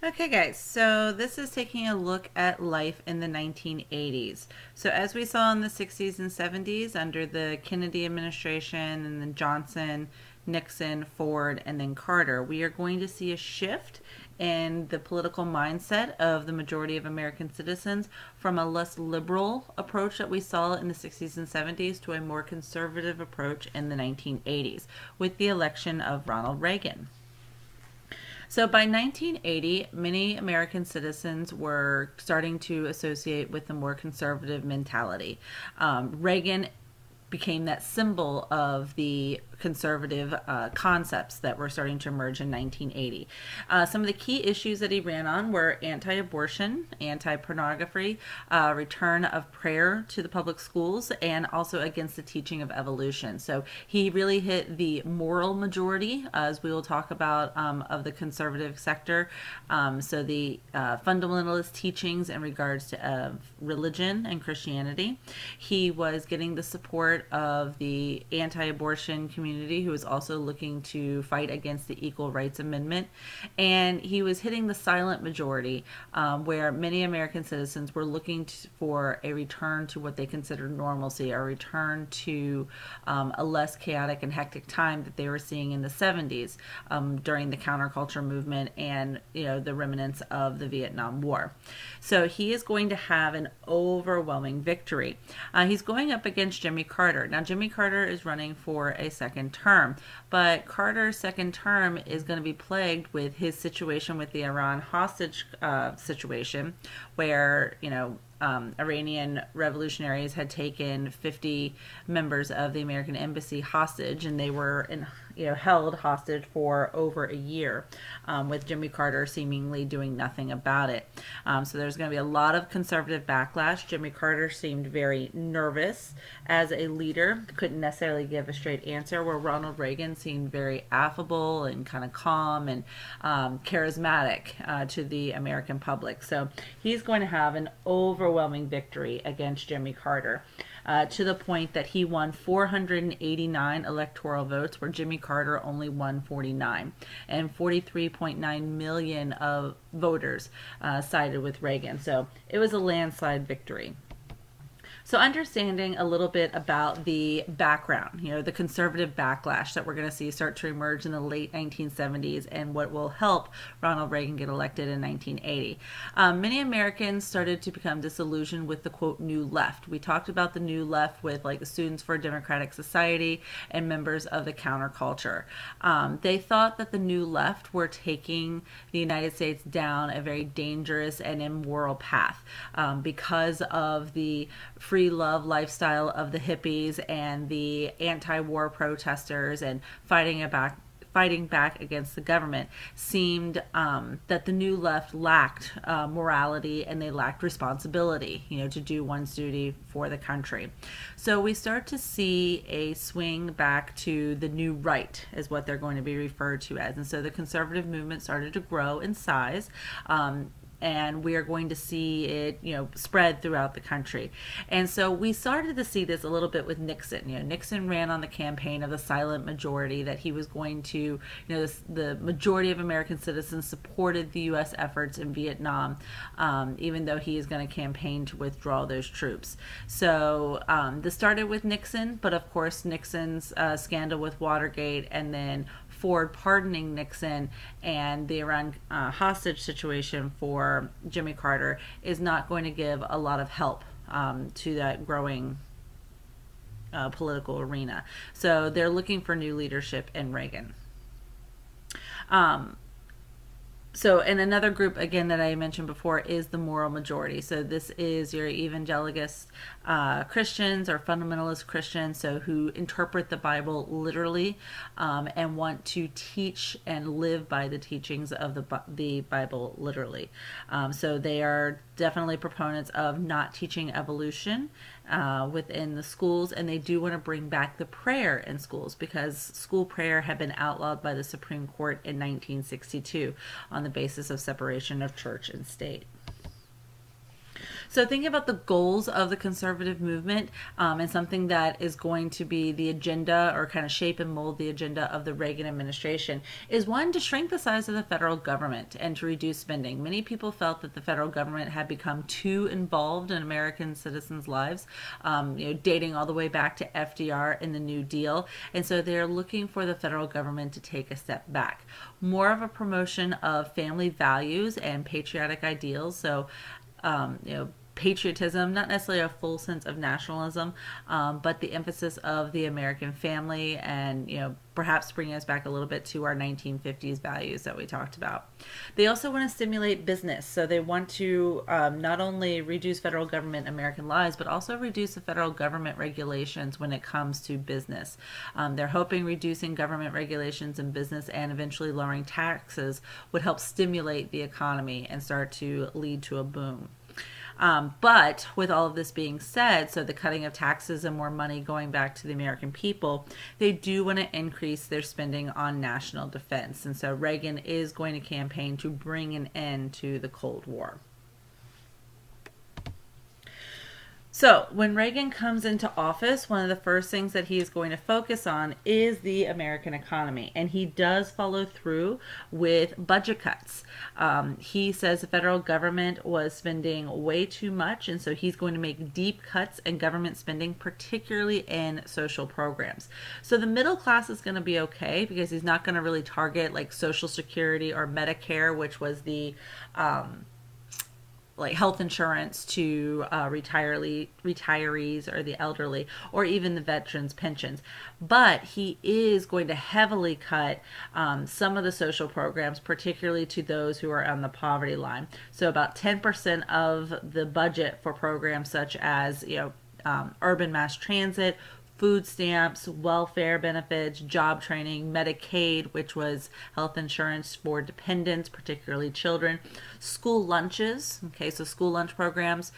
Okay, guys, so this is taking a look at life in the 1980s. So, as we saw in the 60s and 70s under the Kennedy administration and then Johnson, Nixon, Ford, and then Carter, we are going to see a shift in the political mindset of the majority of American citizens from a less liberal approach that we saw in the 60s and 70s to a more conservative approach in the 1980s with the election of Ronald Reagan. So by 1980, many American citizens were starting to associate with the more conservative mentality. Reagan became that symbol of the conservative concepts that were starting to emerge in 1980. Some of the key issues that he ran on were anti-abortion, anti-pornography, return of prayer to the public schools, and also against the teaching of evolution. So he really hit the moral majority, as we will talk about, of the conservative sector. So the fundamentalist teachings in regards to religion and Christianity. He was getting the support of the anti-abortion community, who was also looking to fight against the Equal Rights Amendment. And he was hitting the silent majority, where many American citizens were looking for a return to what they considered normalcy, a return to a less chaotic and hectic time that they were seeing in the 70s during the counterculture movement and the remnants of the Vietnam War. So he is going to have an overwhelming victory. He's going up against Jimmy Carter. Now, Jimmy Carter is running for a second term, but Carter's second term is going to be plagued with his situation with the Iran hostage situation, where, Iranian revolutionaries had taken 50 members of the American embassy hostage, and they were held hostage for over a year, with Jimmy Carter seemingly doing nothing about it. So there's going to be a lot of conservative backlash. Jimmy Carter seemed very nervous as a leader, couldn't necessarily give a straight answer, where Ronald Reagan seemed very affable and kind of calm and charismatic to the American public. So he's going to have an overwhelming victory against Jimmy Carter. To the point that he won 489 electoral votes, where Jimmy Carter only won 49, and 43.9 million of voters sided with Reagan. So it was a landslide victory. So understanding a little bit about the background, the conservative backlash that we're going to see start to emerge in the late 1970s and what will help Ronald Reagan get elected in 1980. Many Americans started to become disillusioned with the, quote, new left. We talked about the new left with like the Students for a Democratic Society and members of the counterculture. They thought that the new left were taking the United States down a very dangerous and immoral path because of the free love lifestyle of the hippies and the anti-war protesters and fighting back against the government. Seemed that the new left lacked morality, and they lacked responsibility, to do one's duty for the country. So we start to see a swing back to the new right, is what they're going to be referred to as. And so the conservative movement started to grow in size. And we are going to see it, spread throughout the country. And so we started to see this a little bit with Nixon. Nixon ran on the campaign of the silent majority, that he was going to, the majority of American citizens supported the U.S. efforts in Vietnam, even though he is going to campaign to withdraw those troops. So this started with Nixon, but of course Nixon's scandal with Watergate, and then Ford pardoning Nixon, and the Iran hostage situation for Jimmy Carter is not going to give a lot of help to that growing political arena. So they're looking for new leadership in Reagan. And another group, again, that I mentioned before is the moral majority. So this is your evangelicals Christians or fundamentalist Christians, so who interpret the Bible literally and want to teach and live by the teachings of the Bible literally. So they are definitely proponents of not teaching evolution within the schools, and they do want to bring back the prayer in schools, because school prayer had been outlawed by the Supreme Court in 1962 on the basis of separation of church and state. So thinking about the goals of the conservative movement, and something that is going to be the agenda or kind of shape and mold the agenda of the Reagan administration is one, to shrink the size of the federal government and to reduce spending. Many people felt that the federal government had become too involved in American citizens' lives, dating all the way back to FDR and the New Deal. And so they're looking for the federal government to take a step back. More of a promotion of family values and patriotic ideals. So patriotism, not necessarily a full sense of nationalism, but the emphasis of the American family, and perhaps bringing us back a little bit to our 1950s values that we talked about. They also want to stimulate business, so they want to not only reduce federal government American lives, but also reduce the federal government regulations when it comes to business. They're hoping reducing government regulations in business and eventually lowering taxes would help stimulate the economy and start to lead to a boom. But with all of this being said, so the cutting of taxes and more money going back to the American people, they do want to increase their spending on national defense. And so Reagan is going to campaign to bring an end to the Cold War. So when Reagan comes into office, one of the first things that he is going to focus on is the American economy. And he does follow through with budget cuts. He says the federal government was spending way too much, and so he's going to make deep cuts in government spending, particularly in social programs. So the middle class is going to be okay, because he's not going to really target like Social Security or Medicare, which was the like health insurance to retirees or the elderly, or even the veterans' pensions. But he is going to heavily cut some of the social programs, particularly to those who are on the poverty line. So about 10% of the budget for programs such as urban mass transit, food stamps, welfare benefits, job training, Medicaid, which was health insurance for dependents, particularly children, school lunches, okay, so school lunch programs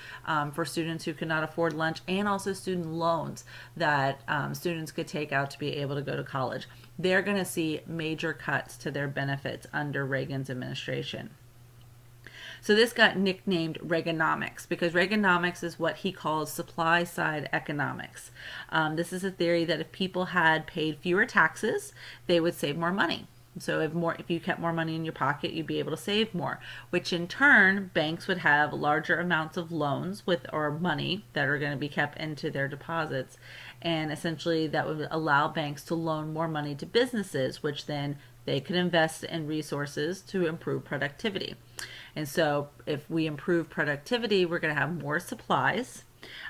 for students who could not afford lunch, and also student loans that students could take out to be able to go to college. They're going to see major cuts to their benefits under Reagan's administration. So this got nicknamed Reaganomics, because Reaganomics is what he calls supply side economics. This is a theory that if people had paid fewer taxes, they would save more money. So if you kept more money in your pocket, you'd be able to save more, which in turn, banks would have larger amounts of loans or money that are going to be kept into their deposits. And essentially that would allow banks to loan more money to businesses, which then they could invest in resources to improve productivity. And so if we improve productivity, we're going to have more supplies.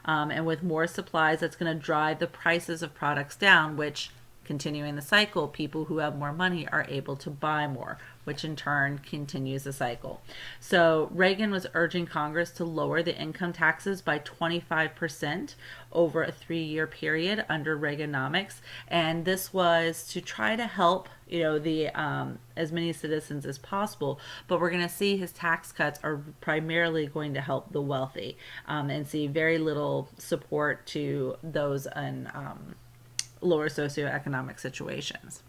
And with more supplies, that's going to drive the prices of products down, which, continuing the cycle, people who have more money are able to buy more, which in turn continues the cycle. So Reagan was urging Congress to lower the income taxes by 25% over a 3-year period under Reaganomics. And this was to try to help as many citizens as possible. But we're going to see his tax cuts are primarily going to help the wealthy, and see very little support to those in lower socioeconomic situations.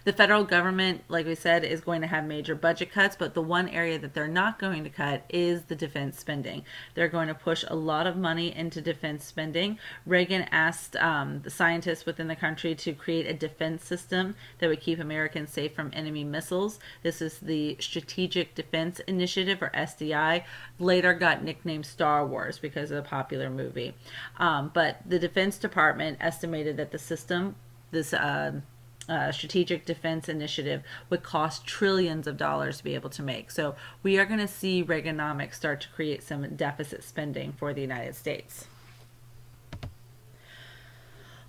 The federal government, like we said, is going to have major budget cuts, but the one area that they're not going to cut is the defense spending. They're going to push a lot of money into defense spending. Reagan asked the scientists within the country to create a defense system that would keep Americans safe from enemy missiles. This is the Strategic Defense Initiative, or SDI. Later got nicknamed Star Wars because of the popular movie. But the Defense Department estimated that the system, this Strategic Defense Initiative, would cost trillions of dollars to be able to make. So we are going to see Reaganomics start to create some deficit spending for the United States.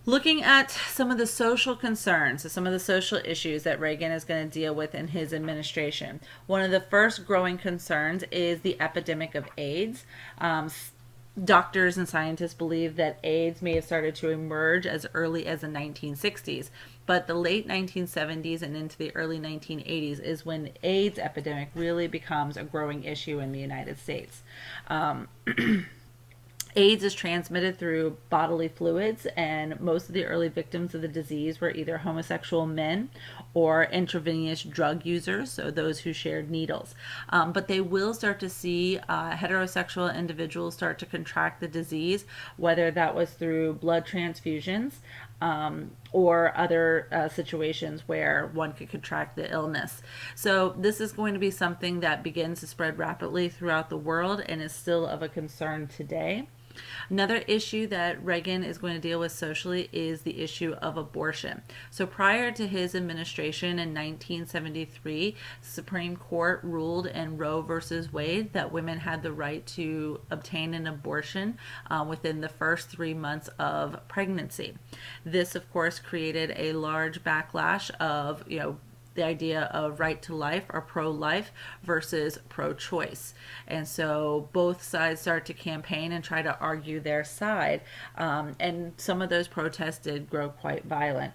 Looking at some of the social concerns, so some of the social issues that Reagan is going to deal with in his administration. One of the first growing concerns is the epidemic of AIDS. Doctors and scientists believe that AIDS may have started to emerge as early as the 1960s, but the late 1970s and into the early 1980s is when the AIDS epidemic really becomes a growing issue in the United States. AIDS is transmitted through bodily fluids, and most of the early victims of the disease were either homosexual men or intravenous drug users, so those who shared needles. But they will start to see heterosexual individuals start to contract the disease, whether that was through blood transfusions or other situations where one could contract the illness. So this is going to be something that begins to spread rapidly throughout the world and is still of a concern today. Another issue that Reagan is going to deal with socially is the issue of abortion. So prior to his administration in 1973, the Supreme Court ruled in Roe versus Wade that women had the right to obtain an abortion within the first 3 months of pregnancy. This, of course, created a large backlash of, the idea of right to life or pro-life versus pro-choice. And so both sides start to campaign and try to argue their side. And some of those protests did grow quite violent.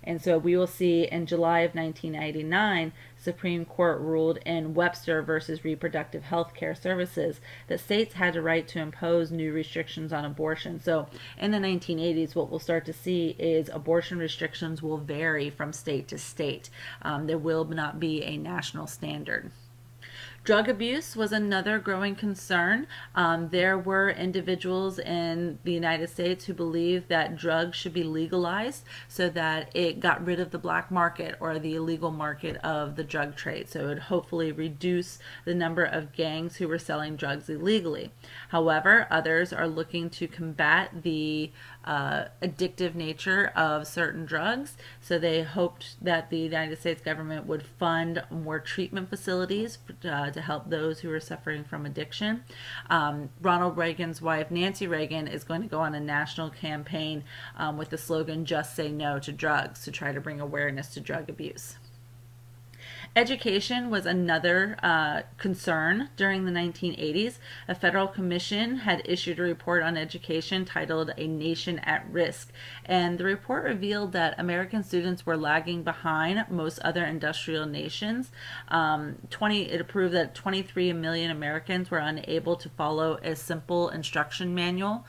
And so we will see in July of 1999, Supreme Court ruled in Webster versus Reproductive Health Care Services that states had the right to impose new restrictions on abortion. So in the 1980s, what we'll start to see is abortion restrictions will vary from state to state. There will not be a national standard. Drug abuse was another growing concern. There were individuals in the United States who believed that drugs should be legalized so that it got rid of the black market or the illegal market of the drug trade. So it would hopefully reduce the number of gangs who were selling drugs illegally. However, others are looking to combat the addictive nature of certain drugs. So they hoped that the United States government would fund more treatment facilities to help those who are suffering from addiction. Ronald Reagan's wife, Nancy Reagan, is going to go on a national campaign with the slogan, "Just Say No to Drugs," to try to bring awareness to drug abuse. Education was another concern during the 1980s. A federal commission had issued a report on education titled A Nation at Risk. And the report revealed that American students were lagging behind most other industrial nations. It proved that 23 million Americans were unable to follow a simple instruction manual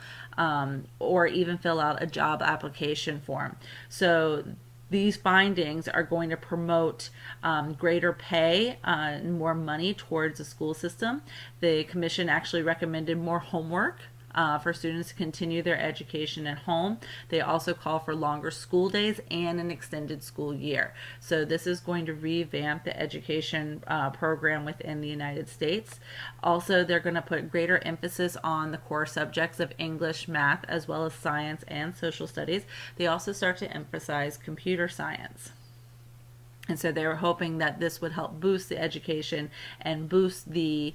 or even fill out a job application form. So these findings are going to promote greater pay and more money towards the school system. The commission actually recommended more homework for students to continue their education at home. They also call for longer school days and an extended school year. So this is going to revamp the education program within the United States. Also, they're going to put greater emphasis on the core subjects of English, math, as well as science and social studies. They also start to emphasize computer science. And so they were hoping that this would help boost the education and boost the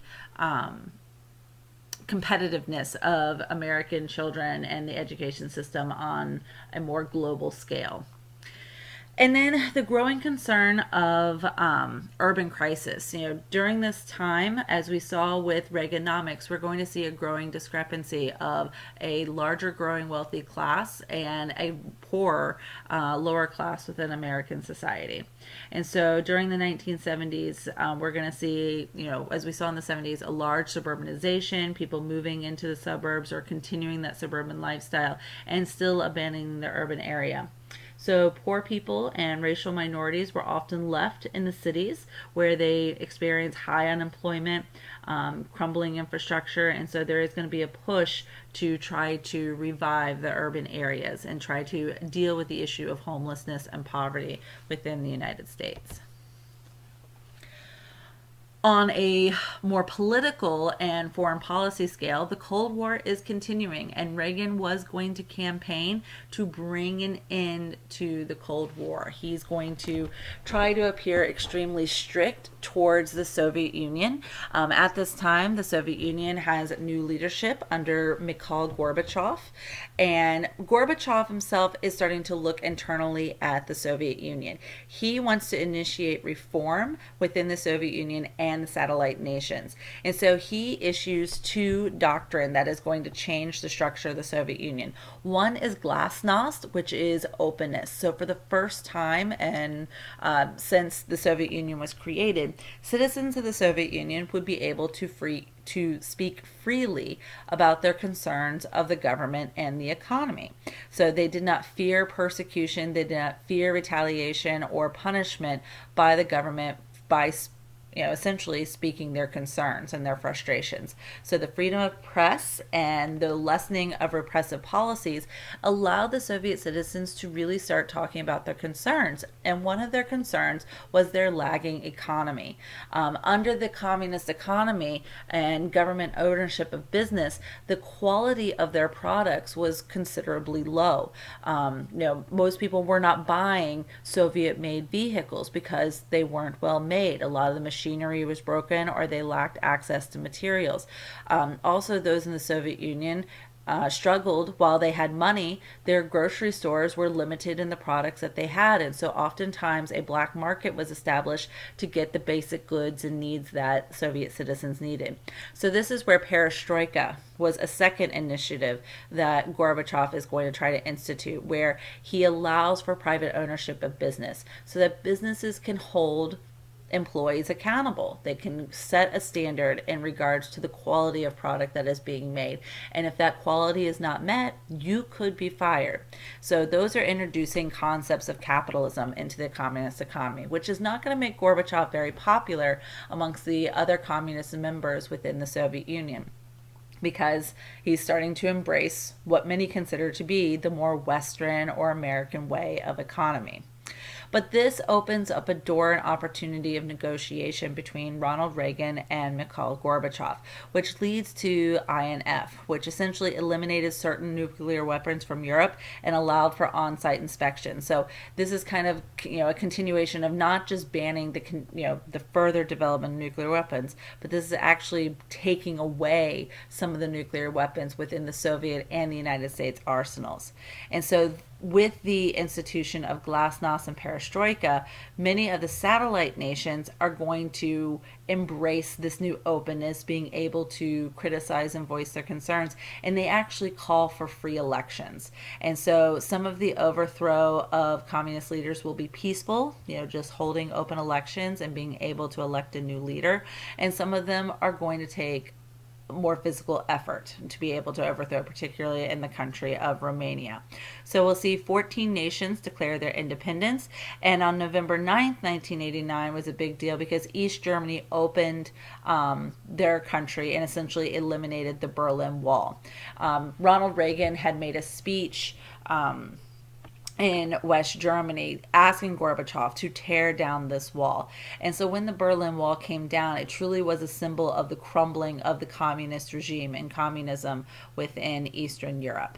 competitiveness of American children and the education system on a more global scale. And then the growing concern of urban crisis. During this time, as we saw with Reaganomics, we're going to see a growing discrepancy of a larger growing wealthy class and a poor lower class within American society. And so during the 1970s, we're going to see, as we saw in the 70s, a large suburbanization, people moving into the suburbs or continuing that suburban lifestyle and still abandoning the urban area. So poor people and racial minorities were often left in the cities where they experience high unemployment, crumbling infrastructure, and so there is going to be a push to try to revive the urban areas and try to deal with the issue of homelessness and poverty within the United States. On a more political and foreign policy scale, the Cold War is continuing, and Reagan was going to campaign to bring an end to the Cold War. He's going to try to appear extremely strict towards the Soviet Union. At this time, the Soviet Union has new leadership under Mikhail Gorbachev, and Gorbachev himself is starting to look internally at the Soviet Union. He wants to initiate reform within the Soviet Union and the satellite nations. And so he issues two doctrine that is going to change the structure of the Soviet Union. One is glasnost, which is openness. So for the first time and since the Soviet Union was created, citizens of the Soviet Union would be able to to speak freely about their concerns of the government and the economy. So they did not fear persecution, they did not fear retaliation or punishment by the government by essentially speaking their concerns and their frustrations. So the freedom of press and the lessening of repressive policies allowed the Soviet citizens to really start talking about their concerns. And one of their concerns was their lagging economy. Under the communist economy and government ownership of business, the quality of their products was considerably low. Most people were not buying Soviet-made vehicles because they weren't well made. A lot of the machinery was broken or they lacked access to materials. Also, those in the Soviet Union struggled. While they had money, their grocery stores were limited in the products that they had, and so oftentimes a black market was established to get the basic goods and needs that Soviet citizens needed. So this is where perestroika was a second initiative that Gorbachev is going to try to institute, where he allows for private ownership of business so that businesses can hold employees accountable. They can set a standard in regards to the quality of product that is being made. And if that quality is not met, you could be fired. So those are introducing concepts of capitalism into the communist economy, which is not going to make Gorbachev very popular amongst the other communist members within the Soviet Union, because he's starting to embrace what many consider to be the more Western or American way of economy. But this opens up a door and opportunity of negotiation between Ronald Reagan and Mikhail Gorbachev, which leads to INF, which essentially eliminated certain nuclear weapons from Europe and allowed for on-site inspection. So this is kind of a continuation of not just banning the further development of nuclear weapons, but this is actually taking away some of the nuclear weapons within the Soviet and the United States arsenals. And so with the institution of glasnost and perestroika, many of the satellite nations are going to embrace this new openness, being able to criticize and voice their concerns, and they actually call for free elections. And so some of the overthrow of communist leaders will be peaceful, just holding open elections and being able to elect a new leader, and some of them are going to take more physical effort to be able to overthrow, particularly in the country of Romania. So we'll see 14 nations declare their independence, and on November 9th, 1989 was a big deal because East Germany opened their country and essentially eliminated the Berlin Wall. Ronald Reagan had made a speech in West Germany asking Gorbachev to tear down this wall. And so when the Berlin Wall came down, it truly was a symbol of the crumbling of the communist regime and communism within Eastern Europe.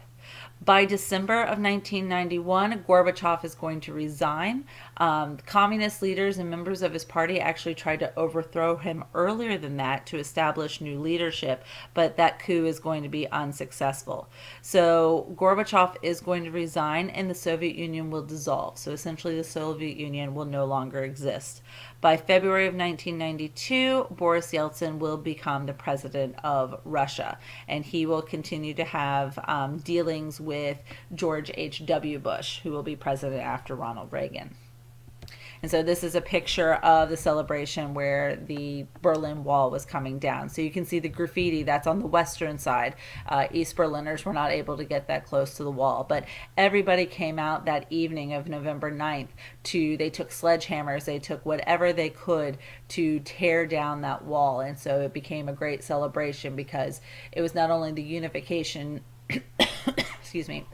By December of 1991, Gorbachev is going to resign. Communist leaders and members of his party actually tried to overthrow him earlier than that to establish new leadership, but that coup is going to be unsuccessful. So Gorbachev is going to resign and the Soviet Union will dissolve. So essentially the Soviet Union will no longer exist. By February of 1992, Boris Yeltsin will become the president of Russia, and he will continue to have dealings with George H.W. Bush, who will be president after Ronald Reagan. And so this is a picture of the celebration where the Berlin Wall was coming down. So you can see the graffiti that's on the western side. East Berliners were not able to get that close to the wall. But everybody came out that evening of November 9th they took sledgehammers, they took whatever they could to tear down that wall. And so it became a great celebration because it was not only the unification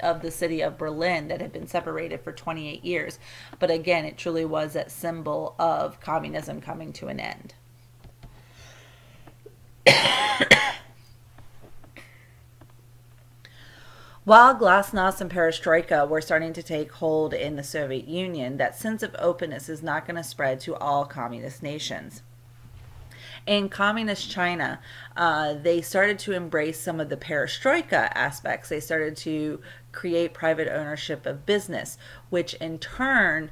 of the city of Berlin that had been separated for 28 years. But again, it truly was that symbol of communism coming to an end. While glasnost and perestroika were starting to take hold in the Soviet Union, that sense of openness is not going to spread to all communist nations. In communist China, they started to embrace some of the perestroika aspects. They started to create private ownership of business, which in turn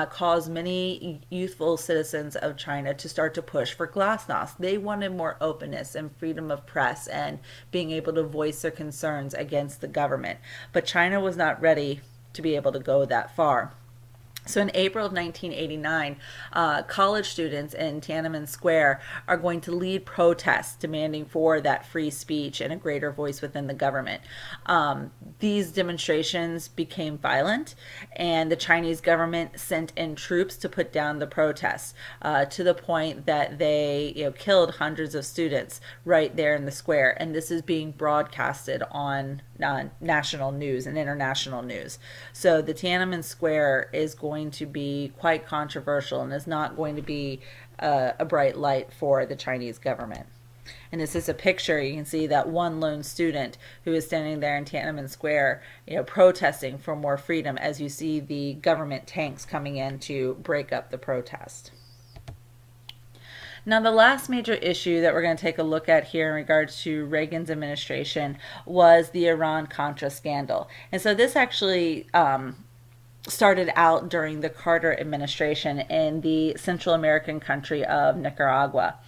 caused many youthful citizens of China to start to push for glasnost. They wanted more openness and freedom of press and being able to voice their concerns against the government. But China was not ready to be able to go that far. So in April of 1989, college students in Tiananmen Square are going to lead protests demanding for that free speech and a greater voice within the government. These demonstrations became violent, and the Chinese government sent in troops to put down the protests, to the point that they killed hundreds of students right there in the square. And this is being broadcasted on national news and international news. So the Tiananmen Square is going to be quite controversial and is not going to be a bright light for the Chinese government. And this is a picture. You can see that one lone student who is standing there in Tiananmen Square, protesting for more freedom, as you see the government tanks coming in to break up the protest. Now, the last major issue that we're going to take a look at here in regards to Reagan's administration was the Iran-Contra scandal. And so this actually started out during the Carter administration in the Central American country of Nicaragua.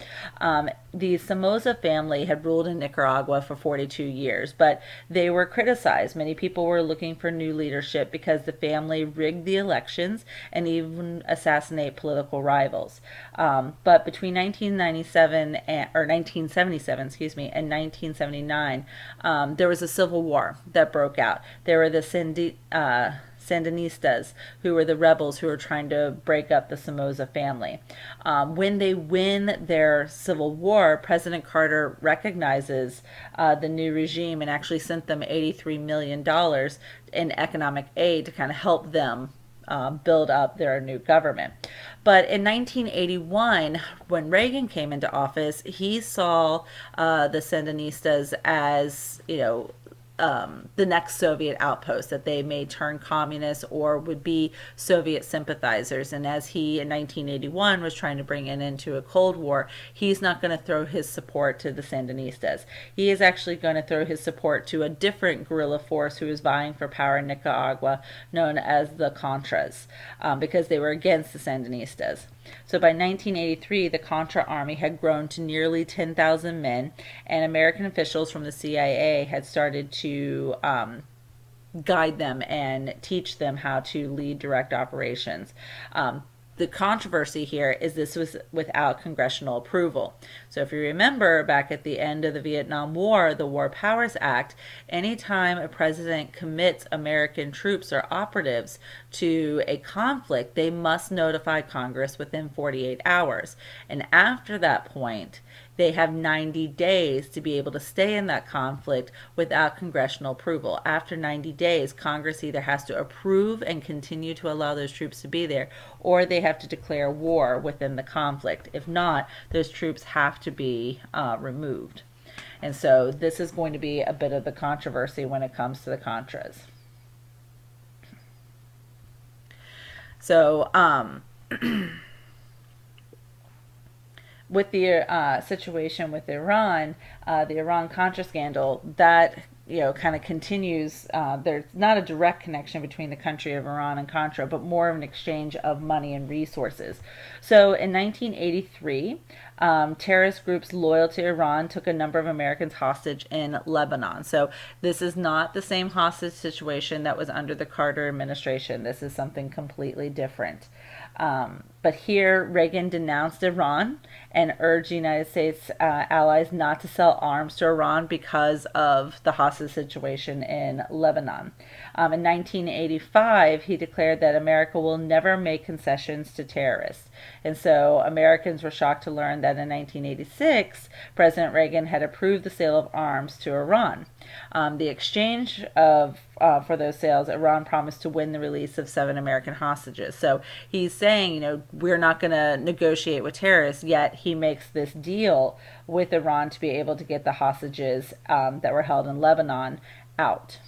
The Somoza family had ruled in Nicaragua for 42 years, but they were criticized. Many people were looking for new leadership because the family rigged the elections and even assassinate political rivals. But between 1977, and 1979, there was a civil war that broke out. There were the Sandinistas, who were the rebels who were trying to break up the Somoza family. When they win their civil war, President Carter recognizes the new regime and actually sent them $83 million in economic aid to kind of help them build up their new government. But in 1981, when Reagan came into office, he saw the Sandinistas as, the next Soviet outpost, that they may turn communist or would be Soviet sympathizers. And as he, in 1981, was trying to bring an end to a Cold War, he's not going to throw his support to the Sandinistas. He is actually going to throw his support to a different guerrilla force who is vying for power in Nicaragua, known as the Contras, because they were against the Sandinistas. So by 1983, the Contra army had grown to nearly 10,000 men, and American officials from the CIA had started to guide them and teach them how to lead direct operations. The controversy here is this was without congressional approval. So if you remember back at the end of the Vietnam War, the War Powers Act, anytime a president commits American troops or operatives to a conflict, they must notify Congress within 48 hours. And after that point, they have 90 days to be able to stay in that conflict without congressional approval. After 90 days, Congress either has to approve and continue to allow those troops to be there, or they have to declare war within the conflict. If not, those troops have to be removed. And so this is going to be a bit of the controversy when it comes to the Contras. So, with the situation with Iran, the Iran-Contra scandal, that kind of continues. There's not a direct connection between the country of Iran and Contra, but more of an exchange of money and resources. So in 1983, terrorist groups loyal to Iran took a number of Americans hostage in Lebanon. So this is not the same hostage situation that was under the Carter administration. This is something completely different. But here, Reagan denounced Iran and urged the United States allies not to sell arms to Iran because of the hostage situation in Lebanon. In 1985, he declared that America will never make concessions to terrorists. And so Americans were shocked to learn that in 1986, President Reagan had approved the sale of arms to Iran. The exchange of for those sales, Iran promised to win the release of 7 American hostages. So he's saying, we're not going to negotiate with terrorists, yet he makes this deal with Iran to be able to get the hostages that were held in Lebanon out.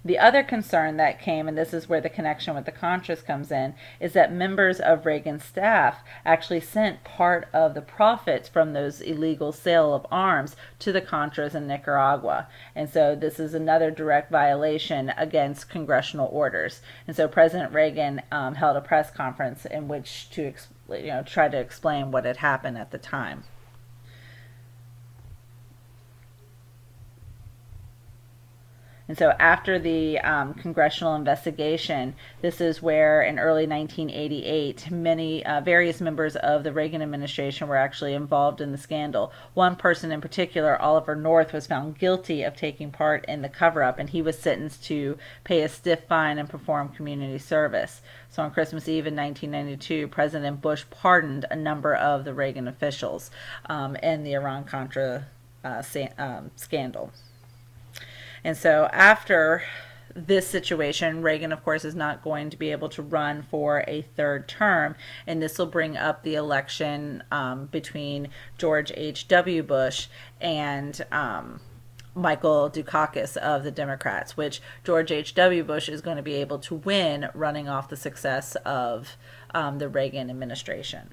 The other concern that came, and this is where the connection with the Contras comes in, is that members of Reagan's staff actually sent part of the profits from those illegal sale of arms to the Contras in Nicaragua. And so this is another direct violation against congressional orders. And so President Reagan held a press conference in which to try to explain what had happened at the time. And so after the congressional investigation, this is where in early 1988, many various members of the Reagan administration were actually involved in the scandal. One person in particular, Oliver North, was found guilty of taking part in the cover-up, and he was sentenced to pay a stiff fine and perform community service. So on Christmas Eve in 1992, President Bush pardoned a number of the Reagan officials in the IranContra scandal. And so after this situation, Reagan, of course, is not going to be able to run for a third term, and this will bring up the election between George H.W. Bush and Michael Dukakis of the Democrats, which George H.W. Bush is going to be able to win, running off the success of the Reagan administration.